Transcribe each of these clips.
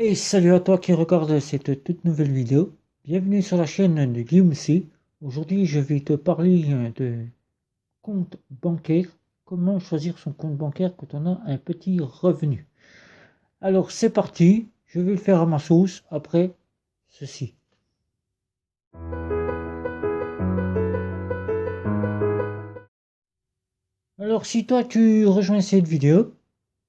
Et salut à toi qui regarde cette toute nouvelle vidéo. Bienvenue sur la chaîne de Guillaume C. Aujourd'hui, je vais te parler de compte bancaire. Comment choisir son compte bancaire quand on a un petit revenu. Alors, c'est parti. Je vais le faire à ma sauce après ceci. Alors, si toi tu rejoins cette vidéo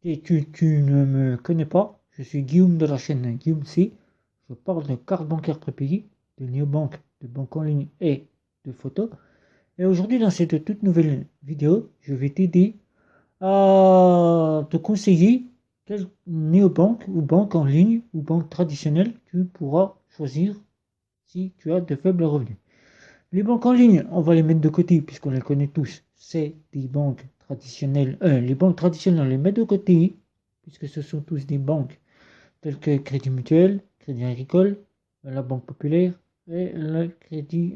et tu ne me connais pas, je suis Guillaume de la chaîne Guillaume C. Je parle de carte bancaire prépayée, de néobanque, de banque en ligne et de photos. Et aujourd'hui, dans cette toute nouvelle vidéo, je vais t'aider à te conseiller quelle néobanque ou banque en ligne ou banque traditionnelle tu pourras choisir si tu as de faibles revenus. Les banques en ligne, on va les mettre de côté puisqu'on les connaît tous. C'est des banques traditionnelles. Les banques traditionnelles, on les met de côté puisque ce sont tous des banques telles que Crédit Mutuel, Crédit Agricole, la Banque Populaire et le Crédit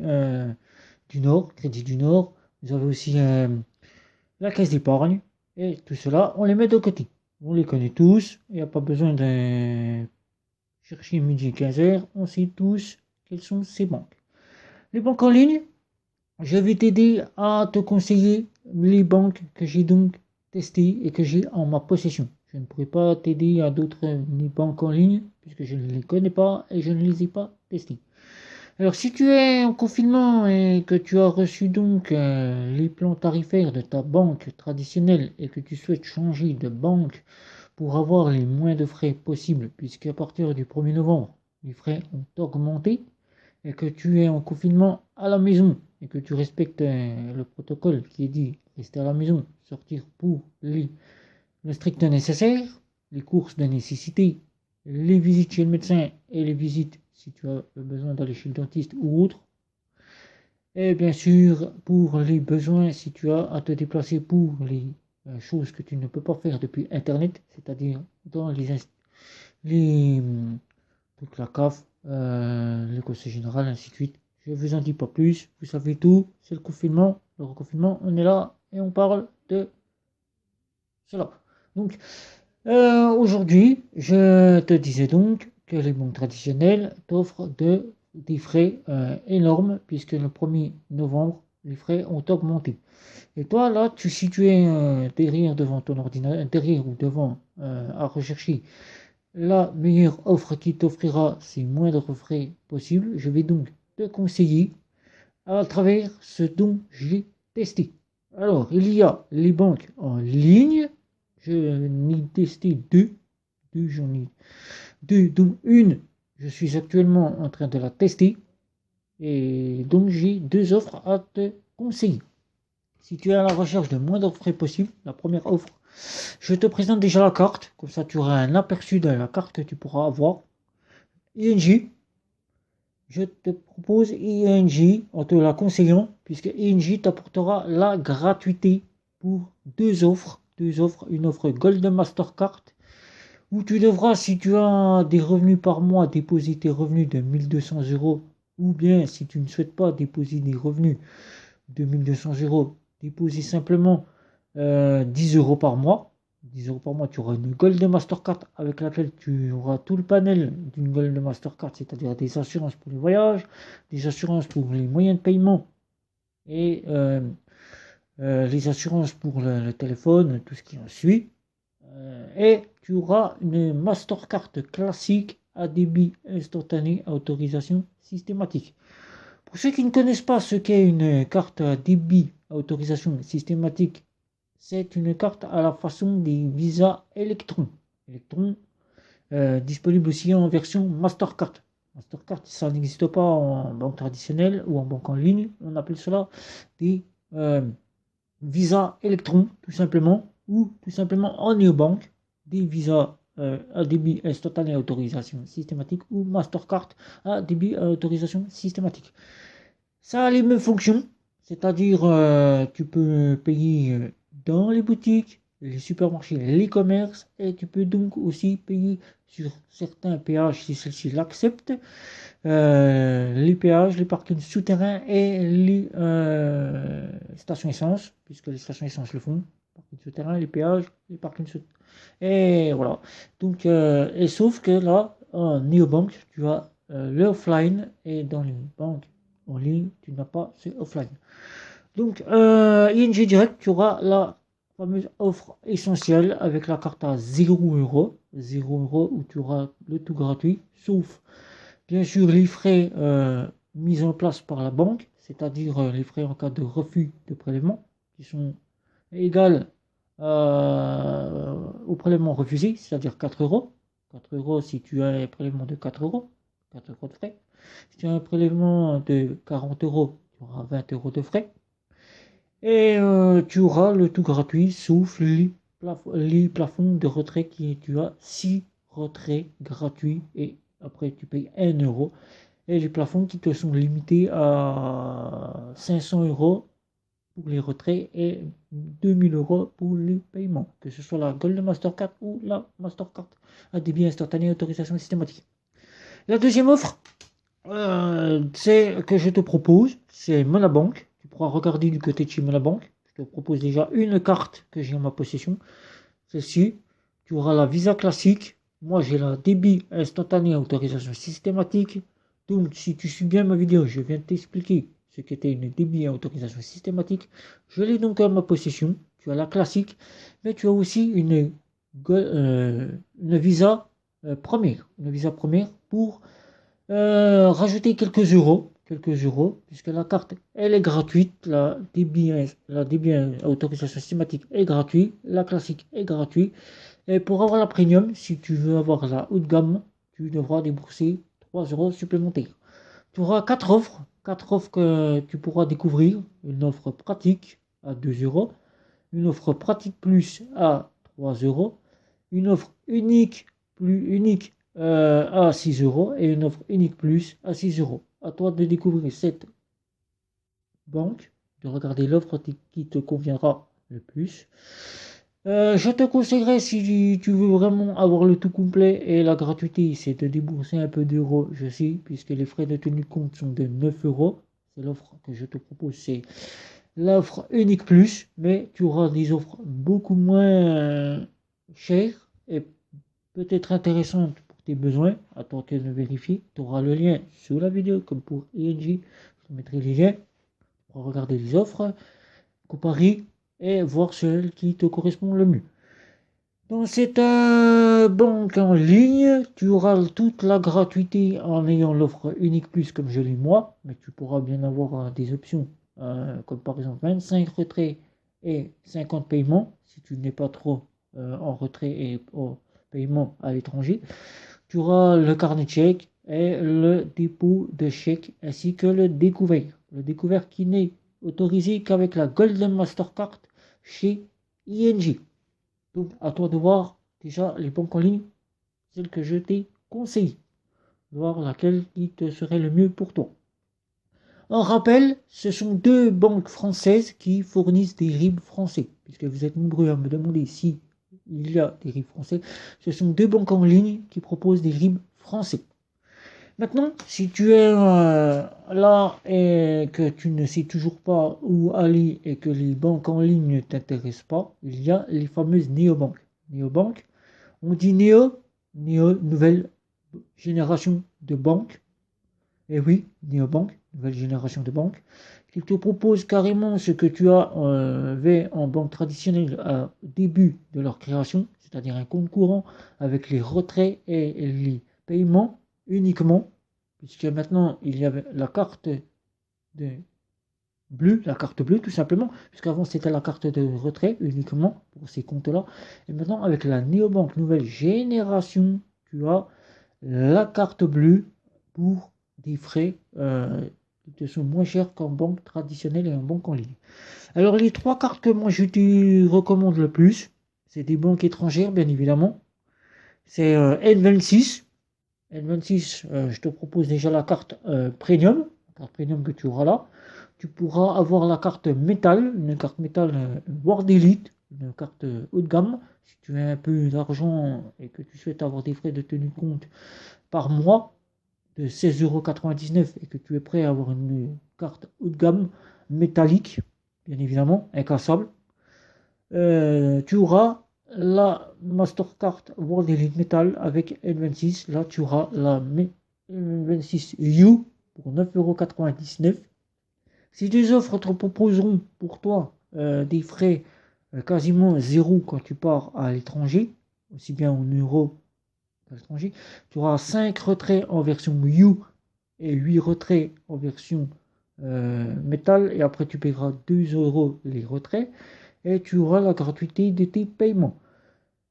du Nord, Crédit du Nord. Vous avez aussi la caisse d'épargne. Et tout cela, on les met de côté. On les connaît tous. Il n'y a pas besoin de chercher midi 15 heures. On sait tous quelles sont ces banques. Les banques en ligne, je vais t'aider à te conseiller les banques que j'ai donc testées et que j'ai en ma possession. Je ne pourrai pas t'aider à d'autres banques en ligne puisque je ne les connais pas et je ne les ai pas testées. Alors, si tu es en confinement et que tu as reçu donc les plans tarifaires de ta banque traditionnelle et que tu souhaites changer de banque pour avoir les moins de frais possibles, puisqu'à partir du 1er novembre, les frais ont augmenté et que tu es en confinement à la maison et que tu respectes le protocole qui est dit rester à la maison, sortir pour le strict nécessaire, les courses de nécessité, les visites chez le médecin et les visites si tu as besoin d'aller chez le dentiste ou autre. Et bien sûr, pour les besoins, si tu as à te déplacer pour les choses que tu ne peux pas faire depuis Internet, c'est-à-dire dans les donc la CAF, le conseil général, ainsi de suite. Je vous en dis pas plus, vous savez tout, c'est le confinement, le reconfinement, on est là et on parle de cela. Donc, aujourd'hui, je te disais donc que les banques traditionnelles t'offrent des frais énormes puisque le 1er novembre, les frais ont augmenté. Et toi, là, tu situais derrière devant ton ordinateur, derrière ou devant à rechercher la meilleure offre qui t'offrira ces moindres frais possibles. Je vais donc te conseiller à travers ce dont j'ai testé. Alors, il y a les banques en ligne. Je n'ai testé deux, j'en ai deux, dont une, je suis actuellement en train de la tester. Et donc, j'ai deux offres à te conseiller. Si tu es à la recherche de moins d'offres possibles, la première offre, je te présente déjà la carte. Comme ça, tu auras un aperçu de la carte que tu pourras avoir. ING, je te propose ING en te la conseillant, puisque ING t'apportera la gratuité pour deux offres, une offre Gold Mastercard, où tu devras, si tu as des revenus par mois, déposer tes revenus de 1200 euros, ou bien si tu ne souhaites pas déposer des revenus de 1200 euros, déposer simplement 10 euros par mois. 10 euros par mois, tu auras une Gold Mastercard avec laquelle tu auras tout le panel d'une Gold Mastercard, c'est-à-dire des assurances pour les voyages, des assurances pour les moyens de paiement et les assurances pour le téléphone, tout ce qui en suit. Et tu auras une Mastercard classique à débit instantané à autorisation systématique. Pour ceux qui ne connaissent pas ce qu'est une carte à débit à autorisation systématique, c'est une carte à la façon des Visa Electron. Electron, disponible aussi en version Mastercard. Mastercard, ça n'existe pas en banque traditionnelle ou en banque en ligne. On appelle cela des Visa Electron, tout simplement, ou tout simplement en néobanque, des Visa à débit instantané à autorisation systématique ou Mastercard à débit à autorisation systématique. Ça a les mêmes fonctions, c'est-à-dire tu peux payer dans les boutiques, les supermarchés, les commerces, et tu peux donc aussi payer sur certains péages si ceux-ci l'acceptent, les péages, les parkings souterrains et les stations essence, puisque les stations essence le font, parkings souterrains, les péages, les parkings souterrains. Et voilà. Donc, et sauf que là, en néobanque, tu as l'offline, et dans les banques en ligne, tu n'as pas ce offline. Donc, ING Direct, tu auras la fameuse offre essentielle avec la carte à 0 €. 0 € où tu auras le tout gratuit, sauf bien sûr les frais mis en place par la banque, c'est-à-dire les frais en cas de refus de prélèvement, qui sont égaux au prélèvement refusé, c'est-à-dire 4 €. 4 € si tu as un prélèvement de 4 €, 4 € de frais. Si tu as un prélèvement de 40 €, tu auras 20 € de frais. Et tu auras le tout gratuit, sauf les plafonds de retrait qui tu as 6 retraits gratuits et après tu payes 1 €. Et les plafonds qui te sont limités à 500 € pour les retraits et 2000 € pour les paiements, que ce soit la Gold Mastercard ou la Mastercard à débit instantané autorisation systématique. La deuxième offre, c'est que je te propose, c'est Monabank. Tu pourras regarder du côté de chez Monabank. Je te propose déjà une carte que j'ai en ma possession. Celle-ci, tu auras la Visa classique. Moi, j'ai la débit instantané autorisation systématique. Donc, si tu suis bien ma vidéo, je viens de t'expliquer ce qu'était une débit à autorisation systématique. Je l'ai donc en ma possession. Tu as la classique, mais tu as aussi une Visa première. Une Visa première pour rajouter quelques euros, puisque la carte, elle est gratuite, la débit à autorisation systématique est gratuite, la classique est gratuite, et pour avoir la premium, si tu veux avoir la haut de gamme, tu devras débourser 3 € supplémentaires. Tu auras 4 offres que tu pourras découvrir, une offre pratique à 2 €, une offre pratique plus à 3 €, une offre unique à 6 € et une offre unique plus à 6 €. À toi de découvrir cette banque, de regarder l'offre qui te conviendra le plus. Je te conseillerais, si tu veux vraiment avoir le tout complet et la gratuité, c'est de débourser un peu d'euros, je sais, puisque les frais de tenue de compte sont de 9 €. C'est l'offre que je te propose, c'est l'offre unique plus, mais tu auras des offres beaucoup moins chères et peut-être intéressantes pour tes besoins. À toi de vérifier. Tu auras le lien sous la vidéo, comme pour ING. Je te mettrai les liens pour regarder les offres, comparer et voir celle qui te correspond le mieux. Dans cette banque en ligne, tu auras toute la gratuité en ayant l'offre unique plus comme je l'ai moi, mais tu pourras bien avoir des options comme par exemple 25 retraits et 50 paiements si tu n'es pas trop en retrait et au paiement à l'étranger. Tu auras le carnet de chèques et le dépôt de chèques ainsi que le découvert. Le découvert qui n'est autorisé qu'avec la Golden Mastercard chez ING. Donc à toi de voir déjà les banques en ligne, celles que je t'ai conseillées. Voir laquelle qui te serait le mieux pour toi. En rappel, ce sont 2 banques françaises qui fournissent des RIB français, puisque vous êtes nombreux à me demander si il y a des RIB français. Ce sont 2 banques en ligne qui proposent des RIB français. Maintenant, si tu es là et que tu ne sais toujours pas où aller et que les banques en ligne ne t'intéressent pas, il y a les fameuses néobanques. Néobanques, on dit néo, nouvelle génération de banques. Et oui, néobanque, nouvelle génération de banques, qui te propose carrément ce que tu avais en banque traditionnelle au début de leur création, c'est-à-dire un compte courant avec les retraits et les paiements uniquement, puisque maintenant il y avait la carte bleue tout simplement, puisqu'avant c'était la carte de retrait uniquement pour ces comptes-là, et maintenant avec la néobanque nouvelle génération, tu as la carte bleue pour des frais qui te sont moins chers qu'en banque traditionnelle et en banque en ligne. Alors les 3 cartes que moi je te recommande le plus, c'est des banques étrangères bien évidemment. C'est N26. N26, je te propose déjà la carte premium, que tu auras là. Tu pourras avoir la carte métal, une carte métal World Elite, une carte haut de gamme. Si tu as un peu d'argent et que tu souhaites avoir des frais de tenue de compte par mois de 16,99 € et que tu es prêt à avoir une carte haut de gamme métallique, bien évidemment, incassable, tu auras la Mastercard World Elite Metal avec N26. Là, tu auras la N26U pour 9,99 €. Ces deux offres te proposeront pour toi des frais quasiment zéro quand tu pars à l'étranger, aussi bien en euros qu'à l'étranger. Tu auras 5 retraits en version U et 8 retraits en version métal, et après tu paieras 2 € les retraits et tu auras la gratuité de tes paiements.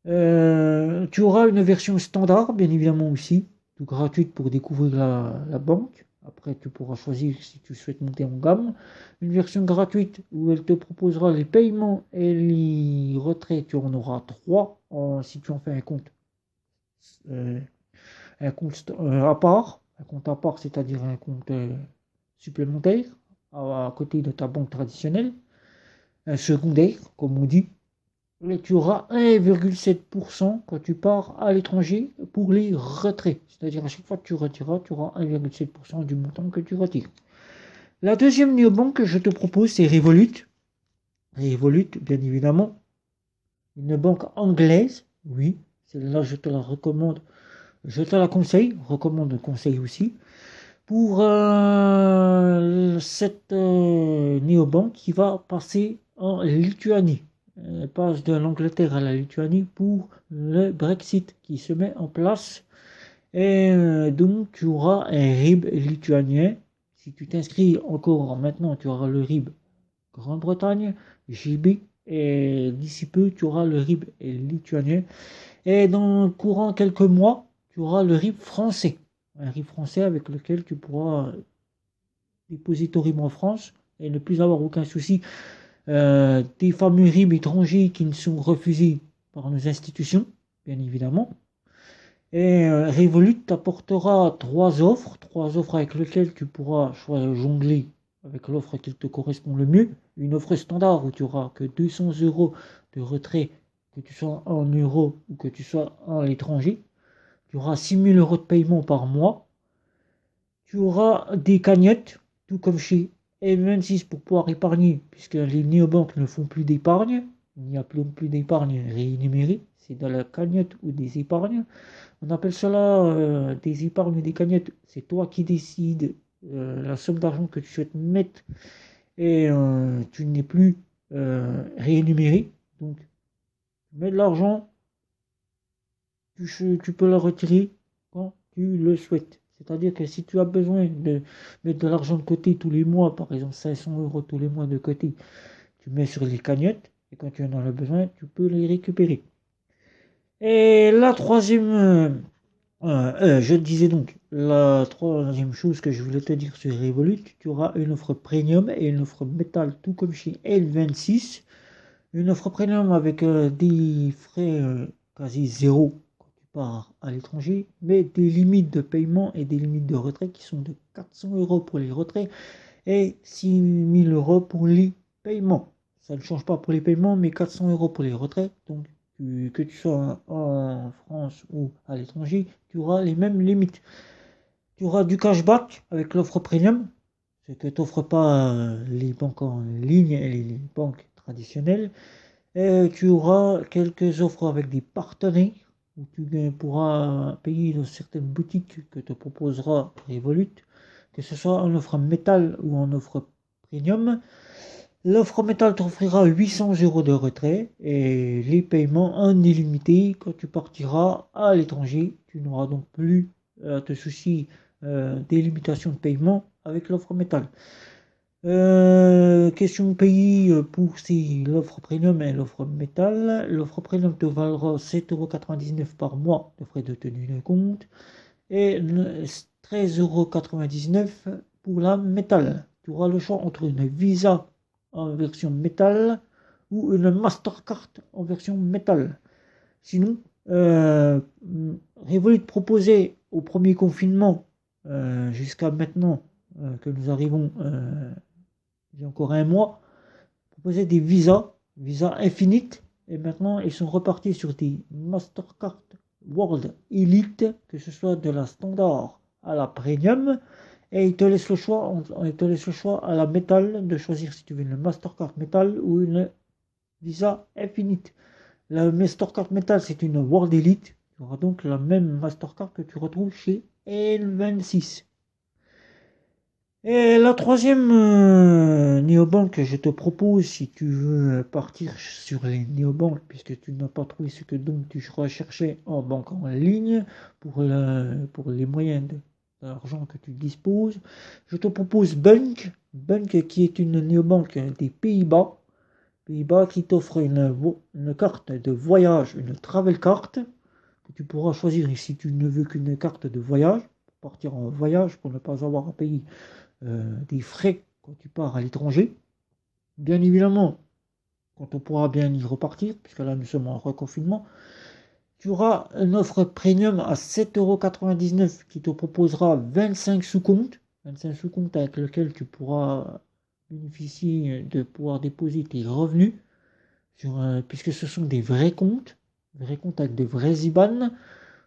Tu auras une version standard, bien évidemment aussi, tout gratuite pour découvrir la banque. Après, tu pourras choisir si tu souhaites monter en gamme. Une version gratuite où elle te proposera les paiements et les retraits. Tu en auras 3 si tu en fais euh, un compte à part. Un compte à part, c'est-à-dire un compte supplémentaire à côté de ta banque traditionnelle. Un secondaire, comme on dit. Et tu auras 1,7% quand tu pars à l'étranger pour les retraits. C'est-à-dire à chaque fois que tu retireras, tu auras 1,7% du montant que tu retires. La deuxième néobanque que je te propose, c'est Revolut. Revolut, bien évidemment. Une banque anglaise, oui. Celle-là, je te la recommande. Je te la recommande, conseil aussi. Pour cette néobanque qui va passer en Lituanie. Elle passe de l'Angleterre à la Lituanie pour le Brexit qui se met en place. Et donc tu auras un RIB lituanien. Si tu t'inscris encore maintenant, tu auras le RIB Grande-Bretagne, GB, et d'ici peu, tu auras le RIB lituanien. Et dans le courant quelques mois, tu auras le RIB français. Un RIB français avec lequel tu pourras déposer ton RIB en France et ne plus avoir aucun souci des fameux RIB étrangers qui ne sont refusés par nos institutions, bien évidemment. Et Revolut t'apportera trois offres avec lesquelles tu pourras jongler avec l'offre qui te correspond le mieux. Une offre standard où tu auras que 200 € de retrait, que tu sois en euros ou que tu sois à l'étranger. Tu auras 6 000 € de paiement par mois. Tu auras des cagnottes, tout comme chez N26 pour pouvoir épargner, puisque les néobanques ne font plus d'épargne. Il n'y a plus d'épargne rémunérée. C'est dans la cagnotte ou des épargnes. On appelle cela des épargnes ou des cagnottes. C'est toi qui décides la somme d'argent que tu souhaites mettre et tu n'es plus rémunéré. Donc, tu mets de l'argent, tu peux le retirer quand tu le souhaites. C'est-à-dire que si tu as besoin de mettre de l'argent de côté tous les mois, par exemple 500 € tous les mois de côté, tu mets sur les cagnottes et quand tu en as le besoin, tu peux les récupérer. Et la troisième, je disais donc, la troisième chose que je voulais te dire sur Revolut, tu auras une offre premium et une offre métal, tout comme chez L26. Une offre premium avec des frais quasi zéro quand tu pars à l'étranger, mais des limites de paiement et des limites de retrait qui sont de 400 € pour les retraits et 6 000 € pour les paiements. Ça ne change pas pour les paiements, mais 400 € pour les retraits. Donc, que tu sois en France ou à l'étranger, tu auras les mêmes limites. Tu auras du cashback avec l'offre premium, ce que t'offrent pas les banques en ligne et les banques traditionnelles. Et tu auras quelques offres avec des partenaires où tu pourras payer dans certaines boutiques que te proposera Revolut, que ce soit en offre métal ou en offre premium. L'offre métal t'offrira 800 € de retrait et les paiements en illimité quand tu partiras à l'étranger. Tu n'auras donc plus à te soucier des limitations de paiement avec l'offre métal. Question pays pour l'offre premium et l'offre métal. L'offre premium te valera 7,99 € par mois de frais de tenue de compte et 13,99 € pour la métal. Tu auras le choix entre une Visa en version métal ou une Mastercard en version métal. Sinon, Revolut proposait au premier confinement jusqu'à maintenant que nous arrivons il y a encore un mois, proposait des visas infinites, et maintenant ils sont repartis sur des Mastercard World Elite, que ce soit de la standard à la premium, et ils te laissent le choix à la métal de choisir si tu veux une Mastercard métal ou une Visa infinite. La Mastercard Metal, c'est une World Elite. Tu auras donc la même Mastercard que tu retrouves chez N26. Et la troisième néobanque que je te propose, si tu veux partir sur les néobanques, puisque tu n'as pas trouvé ce que donc tu recherchais en banque en ligne pour les moyens d'argent que tu disposes, je te propose Bunk, Bunk qui est une néobanque des Pays-Bas, Pays-Bas qui t'offre une carte de voyage, une travel card, que tu pourras choisir si tu ne veux qu'une carte de voyage, pour partir en voyage, pour ne pas avoir à payer des frais quand tu pars à l'étranger. Bien évidemment, quand on pourra bien y repartir, puisque là nous sommes en reconfinement, tu auras une offre premium à 7,99 € qui te proposera 25 sous-comptes. 25 sous-comptes avec lesquels tu pourras bénéficier de pouvoir déposer tes revenus, puisque ce sont des vrais comptes avec de vrais IBAN.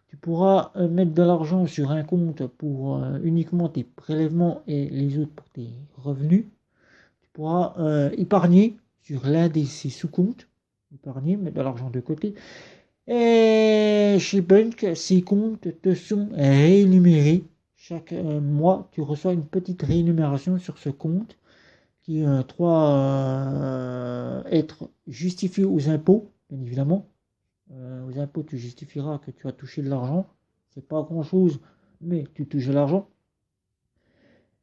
Tu pourras mettre de l'argent sur un compte pour uniquement tes prélèvements et les autres pour tes revenus. Tu pourras épargner sur l'un de ces sous-comptes, mettre de l'argent de côté. Et chez Bunk, ces comptes te sont rémunérés. Chaque mois, tu reçois une petite rémunération sur ce compte qui doit être justifié aux impôts, bien évidemment. Aux impôts, tu justifieras que tu as touché de l'argent. C'est pas grand chose, mais tu touches de l'argent.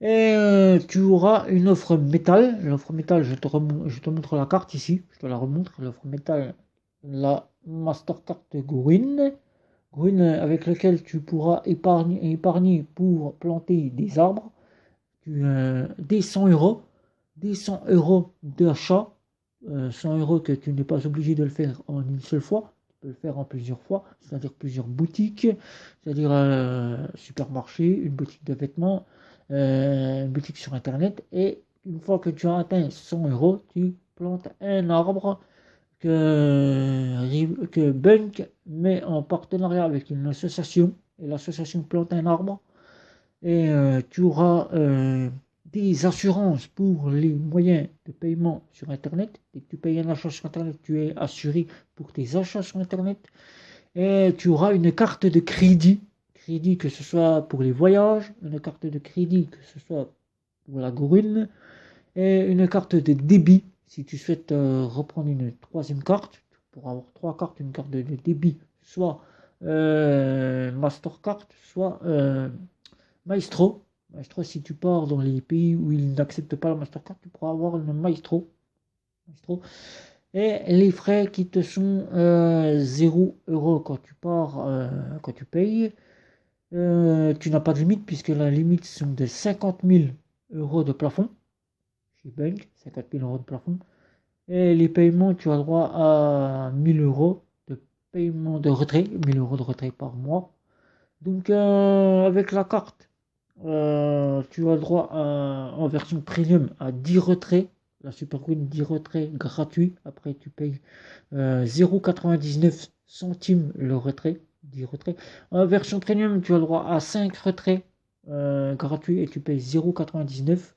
Et tu auras une offre métal. L'offre métal, je te montre la carte ici. Je te la remontre. L'offre métal, la Mastercard Green. Green avec lequel tu pourras épargner pour planter des arbres. Des 100 €. Des 100 € d'achat. 100 € que tu n'es pas obligé de le faire en une seule fois. Le faire en plusieurs fois, c'est-à-dire plusieurs boutiques, c'est-à-dire supermarché, une boutique de vêtements, une boutique sur internet, et une fois que tu as atteint 100 €, tu plantes un arbre que Bunk met en partenariat avec une association, et l'association plante un arbre, et tu auras des assurances pour les moyens de paiement sur internet. Dès que tu payes un achat sur internet, tu es assuré pour tes achats sur internet. Et tu auras une carte de crédit, que ce soit pour les voyages, une carte de crédit que ce soit pour la grune, et une carte de débit si tu souhaites reprendre une troisième carte. Tu pourras avoir trois cartes, une carte de débit, soit Mastercard, soit Maestro. Maestro, si tu pars dans les pays où ils n'acceptent pas la Mastercard, tu pourras avoir une Maestro. Et les frais qui te sont 0 € quand tu pars, quand tu payes. Tu n'as pas de limite puisque la limite sont de 50 000 € de plafond. Chez Bank, 50 000 € de plafond. Et les paiements, tu as droit à 1000 € de paiement de retrait, 1000 € de retrait par mois. Donc avec la carte, tu as droit en version premium à 10 retraits. La Super Green 10 retraits gratuits. Après tu payes 0,99 centimes le retrait, 10 retraits. En version premium, tu as droit à 5 retraits gratuits et tu payes 0,99.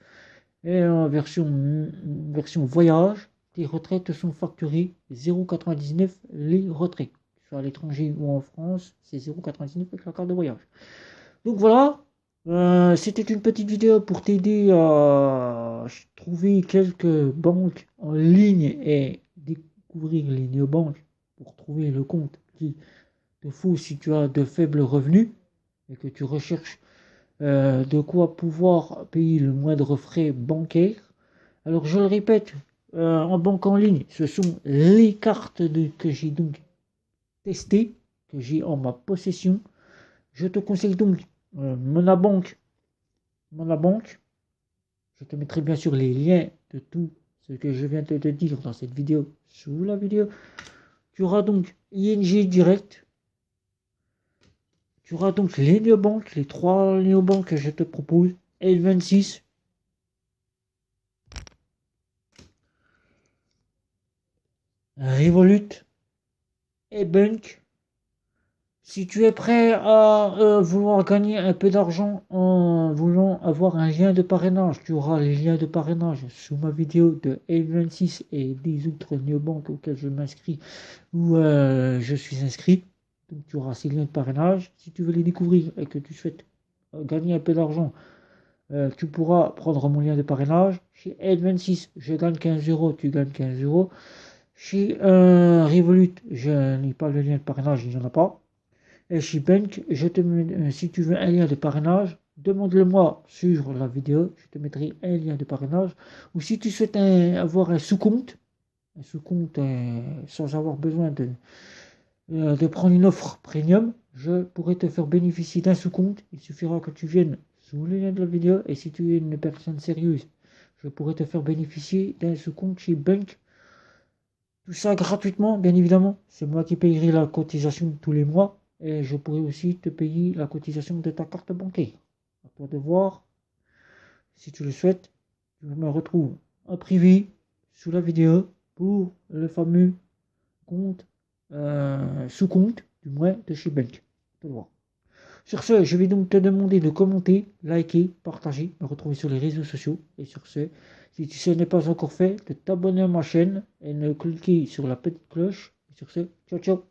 Et en version voyage, tes retraits te sont facturés 0,99 les retraits. Soit à l'étranger ou en France, c'est 0,99 avec la carte de voyage. Donc voilà, c'était une petite vidéo pour t'aider à trouver quelques banques en ligne et découvrir les néobanques pour trouver le compte qui te faut si tu as de faibles revenus et que tu recherches de quoi pouvoir payer le moindre frais bancaire. Alors je le répète, en banque en ligne, ce sont les cartes que j'ai donc testées, que j'ai en ma possession. Je te conseille donc Monabank. Je te mettrai bien sûr les liens de tout ce que je viens de te dire dans cette vidéo sous la vidéo. Tu auras donc ING Direct. Tu auras donc les néobanques, les trois néobanques que je te propose. L26. Revolut et Bunk. Si tu es prêt à vouloir gagner un peu d'argent en en voulant avoir un lien de parrainage. Tu auras les liens de parrainage sous ma vidéo de L26 et des autres néobanques auxquels je m'inscris ou je suis inscrit. Donc tu auras ces liens de parrainage. Si tu veux les découvrir et que tu souhaites gagner un peu d'argent, tu pourras prendre mon lien de parrainage. Chez L26, je gagne 15 euros, tu gagnes 15 euros. Chez Revolut, je n'ai pas le lien de parrainage, il n'y en a pas. Et chez Bank, si tu veux un lien de parrainage, demande-le-moi sur la vidéo, je te mettrai un lien de parrainage. Ou si tu souhaites avoir un sous-compte sans avoir besoin de prendre une offre premium, je pourrais te faire bénéficier d'un sous-compte. Il suffira que tu viennes sous le lien de la vidéo. Et si tu es une personne sérieuse, je pourrais te faire bénéficier d'un sous-compte chez Bank. Tout ça gratuitement, bien évidemment. C'est moi qui payerai la cotisation tous les mois. Et je pourrai aussi te payer la cotisation de ta carte bancaire. À toi de voir. Si tu le souhaites, je me retrouve en privé sous la vidéo pour le fameux compte, sous-compte, du moins de chez Bank. À toi de voir. Sur ce, je vais donc te demander de commenter, liker, partager, me retrouver sur les réseaux sociaux. Et sur ce, si ce n'est pas encore fait, de t'abonner à ma chaîne et de cliquer sur la petite cloche. Et sur ce, ciao ciao.